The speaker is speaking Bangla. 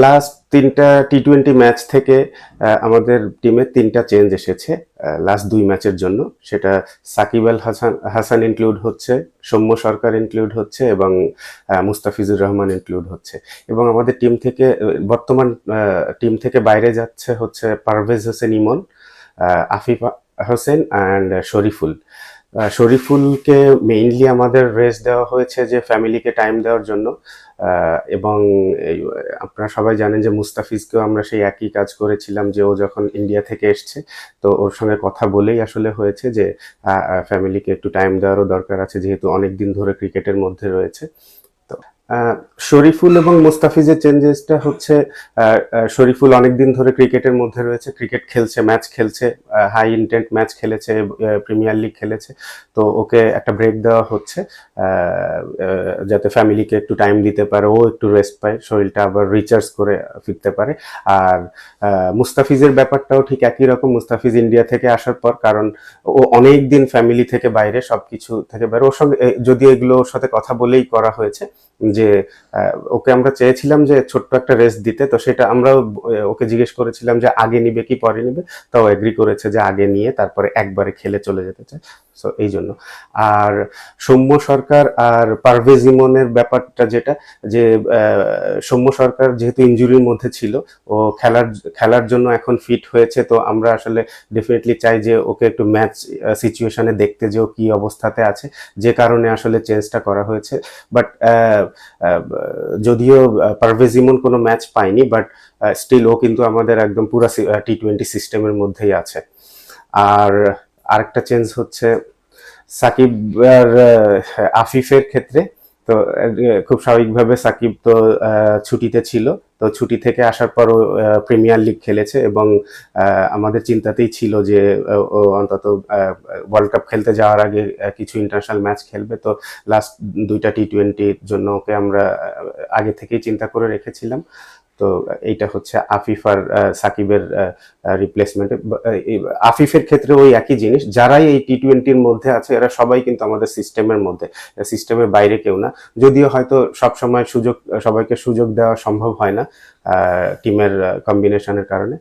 লাস্ট 3টা টি-20 ম্যাচ থেকে আমাদের টিমে 3টা চেঞ্জ এসেছে লাস্ট 2 ম্যাচের জন্য। সেটা সাকিব আল হাসান ইনক্লুড হচ্ছে, সৌম্য সরকার ইনক্লুড হচ্ছে এবং মুস্তাফিজুর রহমান ইনক্লুড হচ্ছে। এবং আমাদের টিম থেকে বর্তমান টিম থেকে বাইরে যাচ্ছে হচ্ছে পারভেজ হোসেন ইমন, আফিফ হোসেন অ্যান্ড শরীফুল। শরীফুলকে মেইনলি আমাদের রেস্ট দেওয়া হয়েছে যে ফ্যামিলিকে টাইম দেওয়ার জন্য। এবং আপনারা সবাই জানেন যে মুস্তাফিজকেও আমরা সেই একই কাজ করেছিলাম, যে ও যখন ইন্ডিয়া থেকে এসছে তো ওর সঙ্গে কথা বলেই আসলে হয়েছে যে ফ্যামিলিকে একটু টাইম দেওয়ারও দরকার আছে, যেহেতু অনেক দিন ধরে ক্রিকেটের মধ্যে রয়েছে। তো শরীফুল এবং মুস্তাফিজের চেঞ্জেসটা হচ্ছে শরীফুল অনেকদিন ধরে ক্রিকেটের মধ্যে রয়েছে, ক্রিকেট খেলছে, ম্যাচ খেলছে, হাই ইন্টেন্ট ম্যাচ খেলেছে, প্রিমিয়ার লিগ খেলেছে। তো ওকে একটা ব্রেক দেওয়া হচ্ছে যাতে ফ্যামিলিকে একটু টাইম দিতে পারে, ও একটু রেস্ট পায়, শরীরটা আবার রিচার্জ করে ফিরতে পারে। আর মুস্তাফিজের ব্যাপারটাও ঠিক একই রকম। মুস্তাফিজ ইন্ডিয়া থেকে আসার পর, কারণ ও অনেক দিন ফ্যামিলি থেকে বাইরে, সবকিছু থেকে বাইরে, ওর সঙ্গে যদিও এগুলো ওর সাথে কথা বলেই করা হয়েছে যে ওকে আমরা চেয়েছিলাম যে ছোট্ট একটা রেস্ট দিতে, তো সেটা আমরাও ওকে জিজ্ঞেস করেছিলাম যে আগে নিবে কি পরে নিবে, তাও এগ্রি করেছে যে আগে নিয়ে তারপরে একবারে খেলে চলে যেতে চায়। সো এই জন্য। আর সৌম্য সরকার আর পারভেজ ইমনের ব্যাপারটা যেটা, যে সৌম্য সরকার যেহেতু ইনজুরির মধ্যে ছিল, ও খেলার জন্য এখন ফিট হয়েছে, তো আমরা আসলে ডেফিনেটলি চাই যে ওকে একটু ম্যাচ সিচুয়েশনে দেখতে, যে ও কি অবস্থাতে আছে, যে কারণে আসলে চেঞ্জটা করা হয়েছে। বাট যদিও পারভেজ ইমন কোনো ম্যাচ পায়নি, বাট স্টিল ও কিন্তু আমাদের একদম পুরো টি-20 সিস্টেমের মধ্যেই আছে। আর আরেকটা চেঞ্জ হচ্ছে সাকিব আর আফিফের ক্ষেত্রে। তো খুব স্বাভাবিকভাবে সাকিব তো ছুটিতে ছিল, তো ছুটি থেকে আসার পর ও প্রিমিয়ার লিগ খেলেছে এবং আমাদের চিন্তাতেই ছিল যে ও অন্তত ওয়ার্ল্ড কাপ খেলতে যাওয়ার আগে কিছু ইন্টারন্যাশনাল ম্যাচ খেলবে। তো লাস্ট 2টা টি-20-র জন্য ওকে আমরা আগে থেকেই চিন্তা করে রেখেছিলাম। তো এইটা হচ্ছে আফিফ আর সাকিবের রিপ্লেসমেন্ট। আফিফের ক্ষেত্রে ওই একই জিনিস, যারাই এই টি-20-র মধ্যে আছে এরা সবাই কিন্তু আমাদের সিস্টেমের মধ্যে, সিস্টেমের বাইরে কেউ না। যদিও হয়তো সবসময় সবাইকে সুযোগ দেওয়া সম্ভব হয় না টিমের কম্বিনেশনের কারণে।